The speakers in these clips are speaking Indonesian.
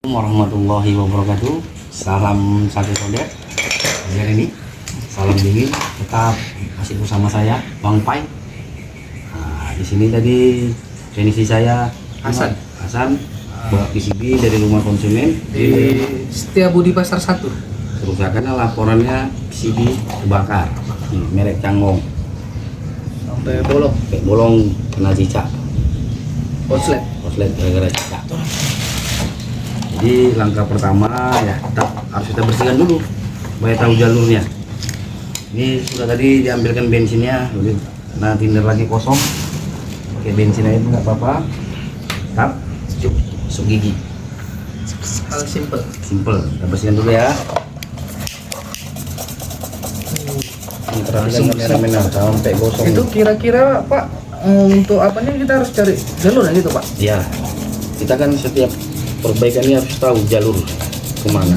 Warahmatullahi wabarakatuh. Salam satu solder. Hari ini salam dingin tetap masih bersama saya Bang Pai. Nah, di sini tadi teknisi saya Hasan buat PCB dari rumah konsumen di Setiabudi Pasar 1. Kerusakannya laporannya PCB kebakar, merek Canggong Sampai bolong kena cicak. Konslet gara-gara cicak. Jadi langkah pertama ya harus kita bersihkan dulu supaya tahu jalurnya. Ini sudah tadi diambilkan bensinnya, nah tinder lagi kosong, pakai bensin aja nggak apa-apa. Tap, masuk gigi. hal simple. Kita bersihkan dulu ya. Ini perhatikan kameramen sampai gosong. Itu kira-kira Pak, untuk apa nih kita harus cari jalur gitu Pak? Ya, kita kan setiap perbaikannya harus tahu jalur kemana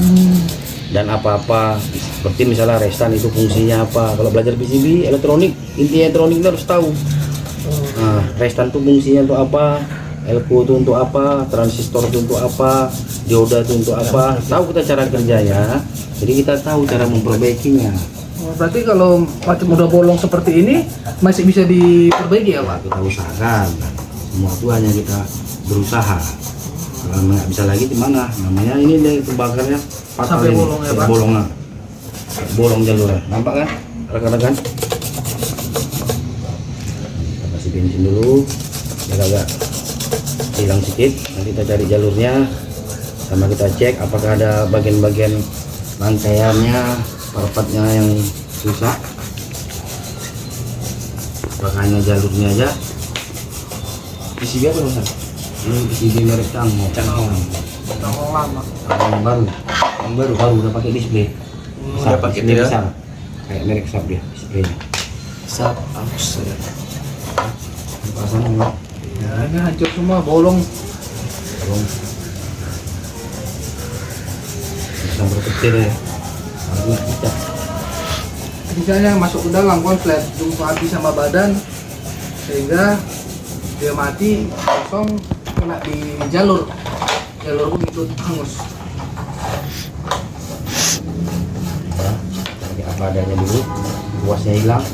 dan apa-apa, seperti misalnya restan itu fungsinya apa. Kalau belajar PCB elektronik, inti elektronik itu harus tahu. Nah, restan itu fungsinya untuk apa, elko itu untuk apa, transistor itu untuk apa, dioda itu untuk apa. Tahu kita cara kerjanya, jadi kita tahu cara memperbaikinya. Berarti kalau macam udah bolong seperti ini masih bisa diperbaiki ya Pak? Kita usahakan, semua itu hanya kita berusaha. Kalau nggak bisa lagi di mana? Namanya ini deh kebakarnya fatal sampai ini. bolong ya Pak? Bolong jalurnya, nampak kan rekan-rekan? Kita kasih bensin dulu, agak hilang sedikit. Nanti kita cari jalurnya, sama kita cek apakah ada bagian-bagian rangkaiannya, partnya yang rusak. Apakah hanya jalurnya aja? PCB apa rusak? Ini PCB merek Canggong lama. Yang baru udah pakai display. Udah pakai display dia. besar. Kayak merek Sharp dia displaynya. Sap, aus ya. Pasang enggak? Ya, ini hancur semua, bolong. Sampai kecil ya. Harusnya kita. Misalnya masuk ke dalam konslet, jumpa api sama badan sehingga dia mati, kosong, kena di jalur pun ikut hangus. Ya, pakai apa adanya dulu. Kuasnya hilang.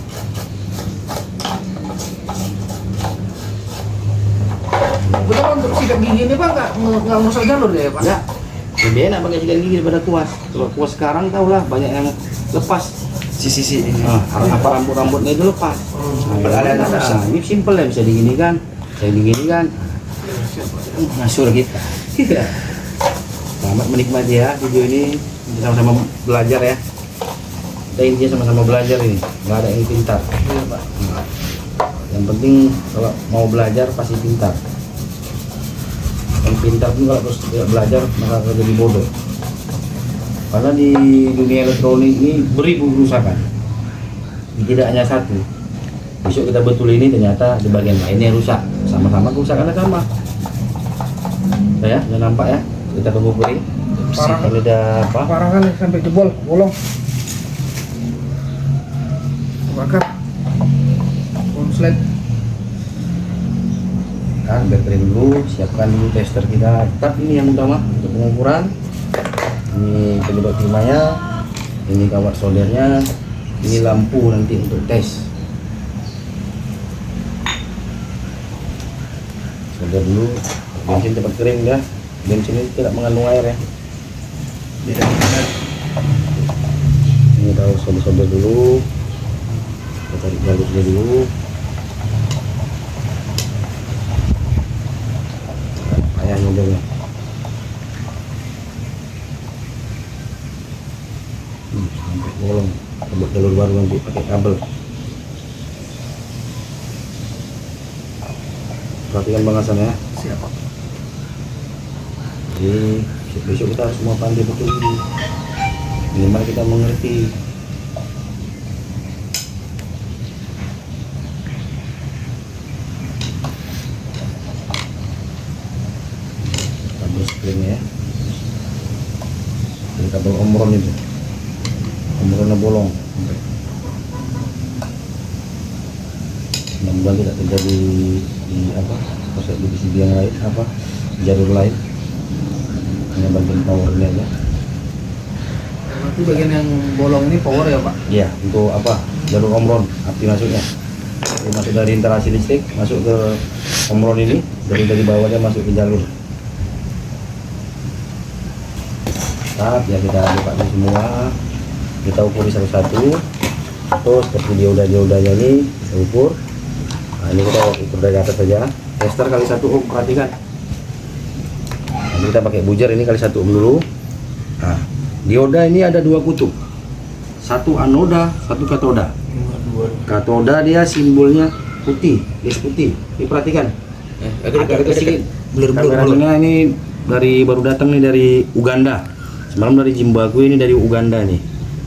Betul untuk sikat gigi ini Pak nggak merusak jalur ya Pak? Ya, lebih enak pakai sikat gigi daripada kuas. Kalau kuas sekarang tau lah banyak yang lepas. Sisi ini. Apa rambut-rambutnya itu lepas. Nah, ini simple ya, bisa diginikan, bisa diginikan. Ngasur kita. Selamat menikmati ya video ini, sama-sama belajar ya. Kita intinya sama-sama belajar ini, nggak ada yang pintar. Iya Pak. Nah, yang penting kalau mau belajar pasti pintar. Yang pintar pun kalau terus tidak belajar maka akan jadi bodoh. Karena di dunia elektronik ini beribu kerusakan, tidak hanya satu. Besok kita betul ini ternyata di bagian lainnya rusak, sama-sama kerusakannya sama. Ya, jangan nampak ya. Kita tunggu kering. Parah. Kalau udah apa? Parah kan sampai jebol, bolong. Bakar. Konslet. Kan baterai dulu, siapkan dulu tester kita. Tetap ini yang utama untuk pengukuran. Ini penyedot timahnya, ini kawat soldernya, ini lampu nanti untuk tes. Solder dulu, bensin cepat kering ya. Bensin ini tidak mengandung air ya. Ini tahu solder dulu, kita tarik jalurnya dulu. Ayah modelnya. Sampai bolong, buat jalur baru nanti pakai kabel. Perhatikan Bang Hasan ya. Siapa? Jadi besok kita harus semua pandai betul ini. Minimal kita mengerti. Kabel screen ya. Ini kabel omron itu. Omronnya bolong. Mudah-mudahan tidak terjadi di apa proses di PCB yang lain, apa jalur lain. hanya bagian powernya aja. Berarti bagian yang bolong ini power ya Pak? Iya, untuk apa? Jalur omron, api masuknya. Jadi masuk dari instalasi listrik, masuk ke omron ini, dari bawahnya masuk ke jalur. Tahap ya kita buka ini semua, kita ukuri satu-satu. Terus seperti diodanya ini kita ukur. Nah ini kita ukur dari atas saja. Tester kali 1 ohm, perhatikan. Nanti kita pakai bujer ini kali 1 ohm dulu. Nah, dioda ini ada 2 kutub, 1 anoda, 1 katoda. Katoda dia simbolnya putih, es putih. Ini perhatikan. Agak sedikit. Kameranya ini baru datang nih dari Uganda. Semalam dari Zimbabwe, ini dari Uganda nih.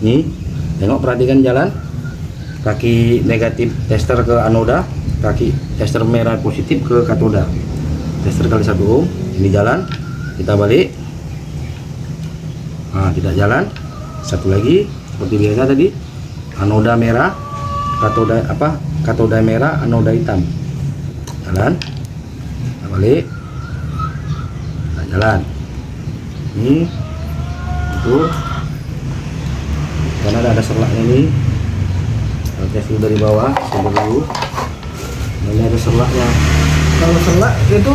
Nih, tengok perhatikan jalan. Kaki negatif tester ke anoda, kaki tester merah positif ke katoda. Tester kali 1 ohm. Ini jalan. Kita balik. Nah, kita jalan. Satu lagi seperti biasa tadi. Anoda merah, katoda apa? Katoda merah, anoda hitam. Jalan. Kita balik. Kita jalan. Ini itu. Karena ada serlaknya ini. Kita tes dulu dari bawah, coba dulu. Ini ada serlaknya. Kalau selak itu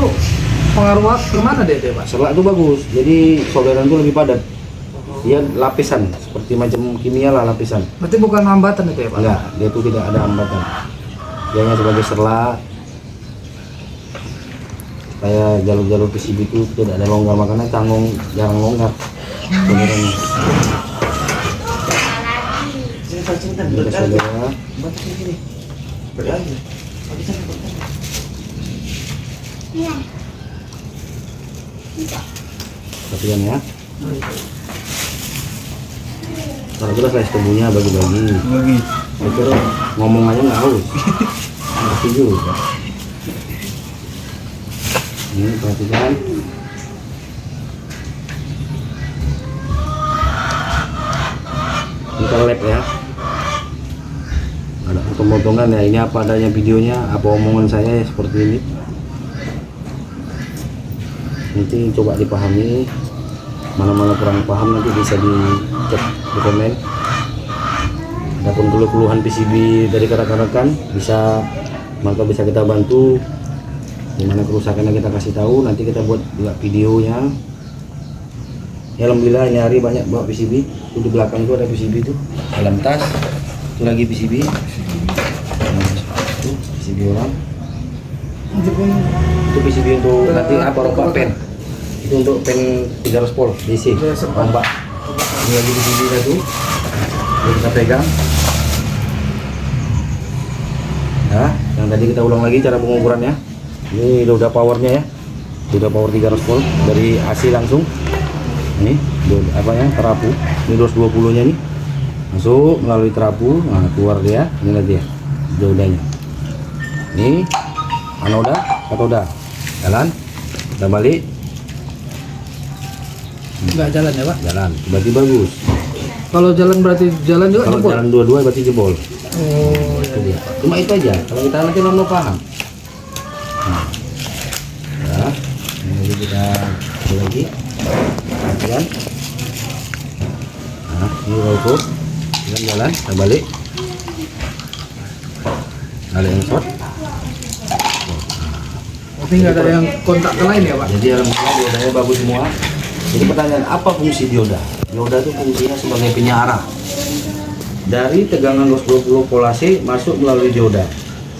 pengaruh kemana dia Pak? Serlak itu bagus. Jadi solderan itu lebih padat. Dia lapisan, seperti macam kimia lah lapisan. Berarti bukan hambatan itu ya Pak? Enggak, dia itu tidak ada hambatan. Dia hanya sebagai serlak. Kayak jalur-jalur PCB itu tidak ada longgar, makanya canggung jarang longgar. Solderannya. Ini solderan. Perhatikan ya. Kalau kita slice tubuhnya bagi-bagi. Itu ngomong aja nggak haus. Ngerti juga. Ini perhatikan. Kita lab ya. Ada potong-potongan ya. Ini apa adanya videonya, apa omongan saya ya, seperti ini. Nanti coba dipahami. Mana-mana kurang paham nanti bisa dicek di komen. Adapun keluhan PCB dari rekan-rekan maka bisa kita bantu. Dimana kerusakannya kita kasih tahu, nanti kita buat juga videonya. Ya alhamdulillah ini hari banyak bawa PCB. Itu di belakang itu ada PCB itu dalam tas. Itu lagi PCB. Itu PCB orang. Itu PCB untuk nanti apa rombak pen. Itu untuk pen 300 volt DC rombak. Ini lagi PCB satu. Ini kita pegang. Nah, yang tadi kita ulang lagi cara pengukurannya. Ini udah powernya ya. Udah power 300 volt dari AC langsung. Ini apa ya, terapu. Ini 220 nya nih. Masuk melalui terapu, nah keluar dia. Ini lihat dia. Diodanya. Ini anoda, katoda. Jalan. Kita balik. Enggak jalan ya Pak? Jalan. Berarti bagus. Kalau jalan berarti jalan juga Kalau jebol? jalan dua-dua berarti jebol. Oh Itu dia. Cuma itu aja. Kalau kita nanti mau paham. Nah. Ya. Ini kita lagi. Perhatikan. Nah, ini auto. Jalan, kita balik. Balik yang short. Tapi nggak ada yang kontak ke lain ya Pak? Jadi alhamdulillah diodanya bagus semua. Jadi pertanyaan, apa fungsi dioda? Dioda itu fungsinya sebagai penyarah. Dari tegangan 220 volt AC masuk melalui dioda.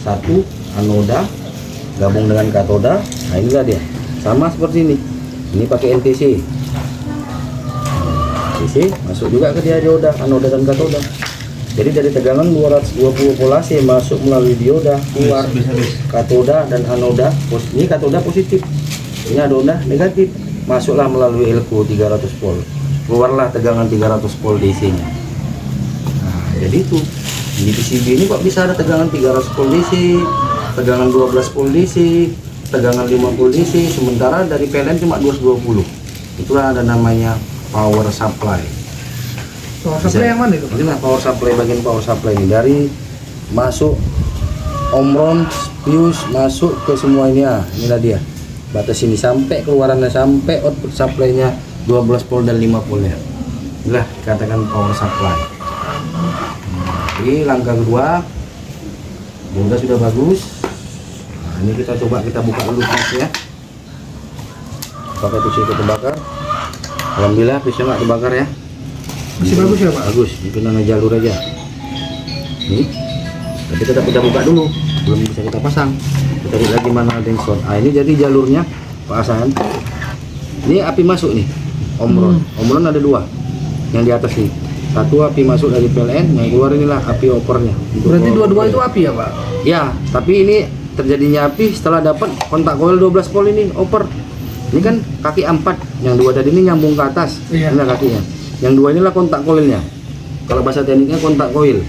Satu anoda gabung dengan katoda. Nah inilah dia. Sama seperti ini. Ini pakai NTC. NTC masuk juga ke dia dioda, anoda dan katoda. Jadi dari tegangan 220 volt AC masuk melalui dioda, keluar katoda dan anoda. Ini katoda positif. Ini anoda negatif. Masuklah melalui elko 300 volt. Keluarlah tegangan 300 volt DC-nya. Nah, jadi itu. Di PCB ini kok bisa ada tegangan 300 volt DC, tegangan 12 volt DC, tegangan 5 volt DC, sementara dari PLN cuma 220. Itulah ada namanya power supply. Power supply yang mana itu? Inilah power supply, bagian power supply ini dari masuk omron, fuse, masuk ke semua ini ya. Inilah dia. Batas ini sampai keluarannya, sampai output supply-nya 12 volt dan 5 volt ya. Inilah dikatakan power supply. Ini langkah kedua, boda sudah bagus. Nah, ini kita coba kita buka dulu fuse ya. Pakai tusuk itu terbakar. Alhamdulillah fuse nggak terbakar ya. Masih bagus ya Pak? Bagus, mungkin hanya jalur aja. Nih, tapi tetap kita buka dulu, belum bisa kita pasang. Kita lihat lagi mana ada yang short. Ah, ini jadi jalurnya Pak Hasan. Ini api masuk nih, omron. Omron ada dua, yang di atas nih. Satu api masuk dari PLN, yang keluar inilah api opernya. Berarti dua-dua itu api ya Pak? Ya, tapi ini terjadinya api setelah dapat kontak coil 12 volt ini oper. Ini kan kaki 4, yang dua tadi ini nyambung ke atas. Iya. Inilah kakinya. Yang dua inilah kontak coilnya. Kalau bahasa tekniknya kontak coil.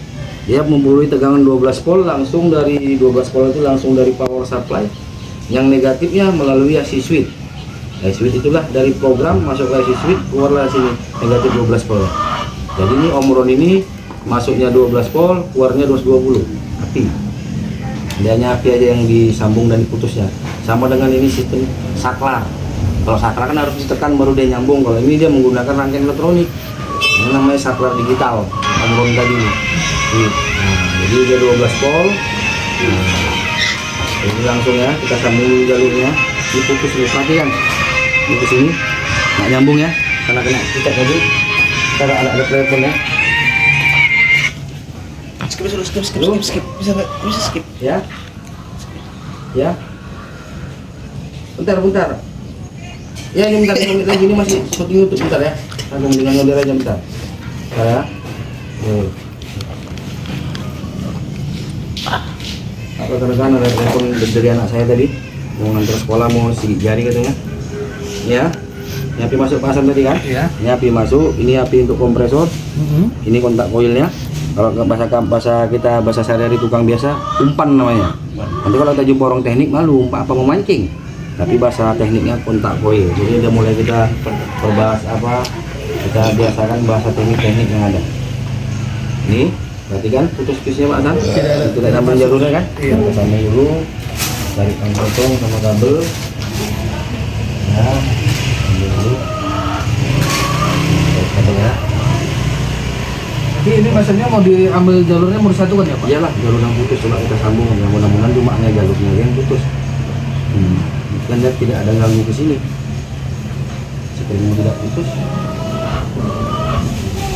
Dia memperoleh tegangan 12 volt langsung dari 12 volt itu langsung dari power supply. Yang negatifnya melalui IC switch. IC switch itulah dari program masuk ke IC switch, keluarlah sini negatif 12 volt. Jadi ini omron ini masuknya 12 volt, keluarnya 220 api. Dia hanya api aja yang disambung dan diputusnya. Sama dengan ini sistem saklar. Kalau saklar kan harus ditekan baru dia nyambung. Kalau ini dia menggunakan rangkaian elektronik. Ini namanya saklar digital. Omron tadi nih. Nah, jadi dia 12 volt. Nah, ini langsung ya kita sambung dulu jalurnya. Ini putus nih, perhatikan. Ini ke sini nggak nyambung ya, karena kena kita tadi. Kita ada telepon ya. Skip bisa skip Ya. Ya. Bentar. Ya ini bentar, ini lagi ini masih syuting YouTube bentar ya. Aku mendingan nyolder aja bentar. Bentar ya. Apa rekan ada telepon dari anak saya tadi mau ngantar sekolah, mau sidik jari katanya. Ya. Ini api masuk pasang tadi kan? Iya. Ini api masuk, ini api untuk kompresor. Ini kontak koilnya. Kalau bahasa kita bahasa sehari-hari tukang biasa, umpan namanya. Nanti kalau kita jumpa orang teknik malu umpan apa, mau mancing. Tapi bahasa tekniknya kontak koil. Jadi udah mulai kita berbahas apa, kita biasakan bahasa teknik-teknik yang ada. Ini perhatikan putus-putusnya Pak Hasan. Kita tambah jalurnya kan? Iya. Kita sambung dulu, tarik potong sama kabel. Ya, ambil dulu. Kabel ya. Jadi ini maksudnya mau diambil jalurnya mau disatukan ya Pak? Iyalah, jalur yang putus coba kita sambung. Ya, mudah-mudahan cuma hanya jalurnya yang putus. Kan lihat tidak ada ganggu ke sini. Sepertinya tidak putus.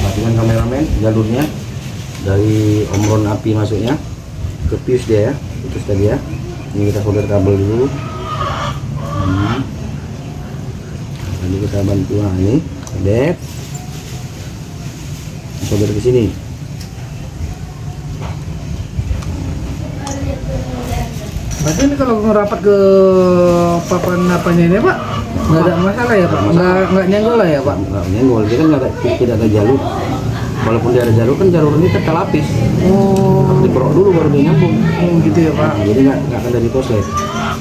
Perhatikan kameramen, jalurnya dari omron api masuknya ke fuse dia ya, putus tadi ya. Ini kita solder kabel dulu. Nanti kita bantu, nah ini solder. Solder ke sini. Berarti ini kalau ngerapat ke papan apanya ini Pak, nggak ada masalah ya Pak? Nggak nyenggol lah ya Pak? Nggak nyenggol, dia kan tidak ada jalur. Walaupun dia ada jalur, kan jalur ini terlapis. Harus diperok dulu baru dia nyambung. Gitu ya Pak? Nah, jadi nggak akan dari koslet.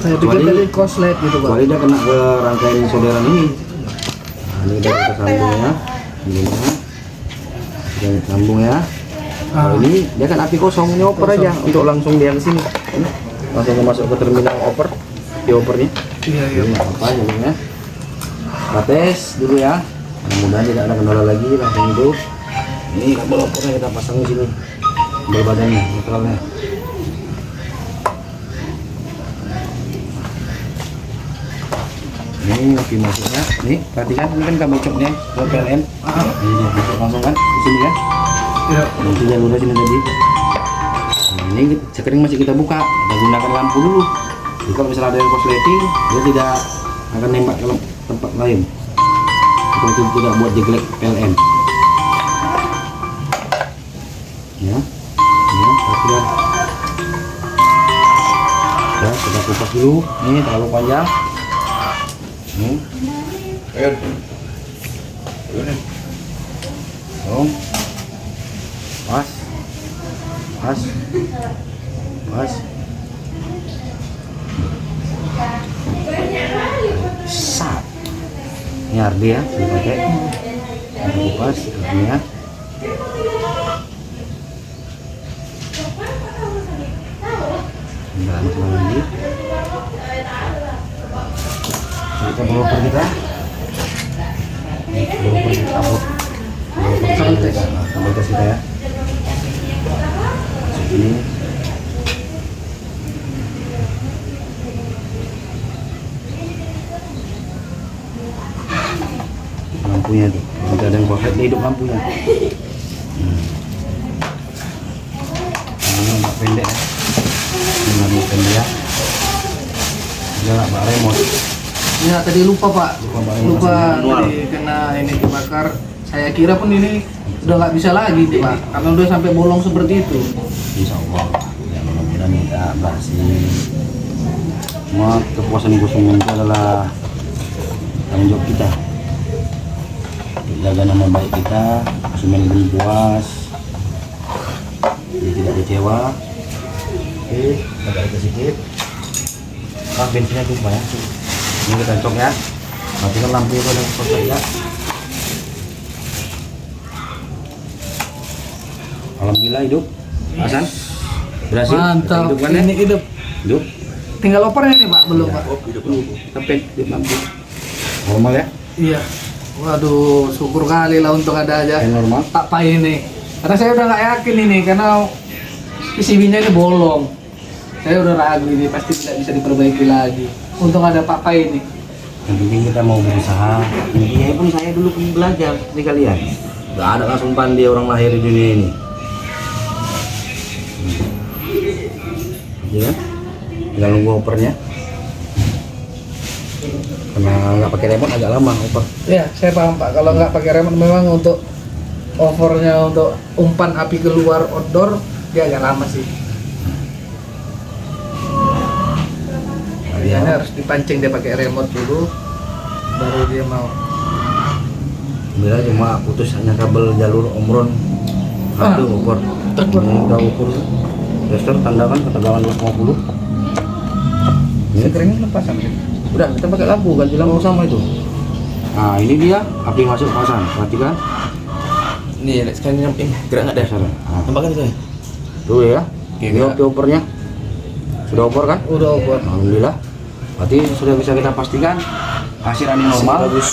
Saya pikir dari koslet gitu Pak. Kecuali dia kena ke rangkaian solderan ini. Nah, ini udah kita sambung ya. Ini ya. Kita sambung ya. Kalau ini dia kan api kosong, ini oper aja untuk langsung dia ke sini. Ini langsung masuk ke terminal oper, di opernya. Iya. Ini nggak apa jadinya. Kita tes dulu ya. Mudah-mudahan tidak ada kendala lagi, langsung itu. Ini kabel opernya kita pasang di sini. Kabel badannya, netralnya. Ini api masuknya. Nih, perhatikan ini kan kabel coknya ke PLN. Ini dia masuk langsung kan di sini kan. Iya. Nanti jalurnya sini tadi. Nah, ini sekering masih kita buka. Kita gunakan lampu dulu. Jadi kalau misalnya ada yang korsleting, dia tidak akan nembak ke tempat lain. Itu tidak buat jeglek PLN. Ya, perhatikan. Ya, kita kupas dulu. Ini terlalu panjang. Pas. Sat. Ini ardi ya, dipakai. Kita kupas ini ya. Enggak masalah lagi. Kita bawa per kita. Sambal tes kita ya. Ini lampunya tuh, ada yang kohet hidup lampunya. Ini nggak pendek ya, ini pendek ya. Dia nggak pakai remote. Ya tadi lupa Pak, lupa manual. tadi kena ini dibakar. Saya kira pun ini udah nggak bisa lagi nih Pak, karena udah sampai bolong seperti itu. Insya Allah ya, mudah-mudahan kita bersih. Semua kepuasan konsumen itu adalah tanggung jawab kita. Jaga nama baik kita, konsumen pun puas, dia tidak kecewa. Oke, agak sedikit. Bensinnya tumpah ya. Ini kita cok ya. Matikan lampu itu ada kotak ya. Alhamdulillah hidup. Hasan berhasil. Mantap, Hidup kan ya? ini hidup. Hidup. Tinggal opernya nih Pak, belum Ya. Pak? Hidup dulu. Sampai hidup lampu. Normal ya? Iya. Waduh, syukur kali lah untuk ada aja Yang normal. Pak Pai ini. Karena saya udah nggak yakin ini, karena PCB-nya ini bolong. Saya udah ragu ini pasti tidak bisa diperbaiki lagi. Untung ada Pak Pai ini. Yang penting kita mau berusaha. Intinya pun saya dulu pun belajar nih kalian. Gak ada langsung pandai orang lahir di dunia ini. Iya kan? Tinggal nunggu opernya. Karena nggak pakai remote agak lama oper. Ya, saya paham Pak. Kalau nggak pakai remote memang untuk overnya untuk umpan api keluar outdoor dia agak lama sih. Biasanya harus dipancing dia pakai remote dulu, baru dia mau. Bila cuma putus hanya kabel jalur omron satu ukur. Ini kita ukur tester tandakan ketegangan 250. Ini Keringnya lepas sampai. udah kita pakai lampu ganti lampu sama itu. Nah ini dia api masuk pasang, perhatikan. Nih, sekarang ini gerak nggak deh? Nah, Tambahkan itu ya? tuh ya. Oke, Ini gerak. api opernya sudah opor kan? Udah over. Alhamdulillah. Berarti sudah bisa kita pastikan hasil ini normal. Bagus.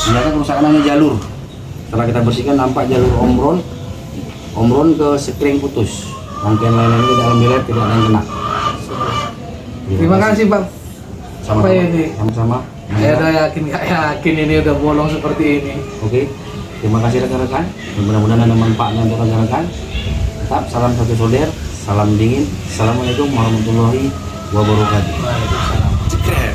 Ternyata kerusakan hanya jalur. Setelah kita bersihkan nampak jalur omron ke sekring putus. Rangkaian lain ini tidak alhamdulillah tidak ada yang kena. Terima kasih Pak. Sama-sama. Apa ini? Sama-sama. Saya udah yakin, nggak yakin ini udah bolong seperti ini. Oke. Terima kasih rekan-rekan. Mudah-mudahan ada manfaatnya untuk rekan-rekan. Tetap salam satu solder, salam dingin. Assalamualaikum warahmatullahi wabarakatuh. Waalaikumsalam. Cekrek.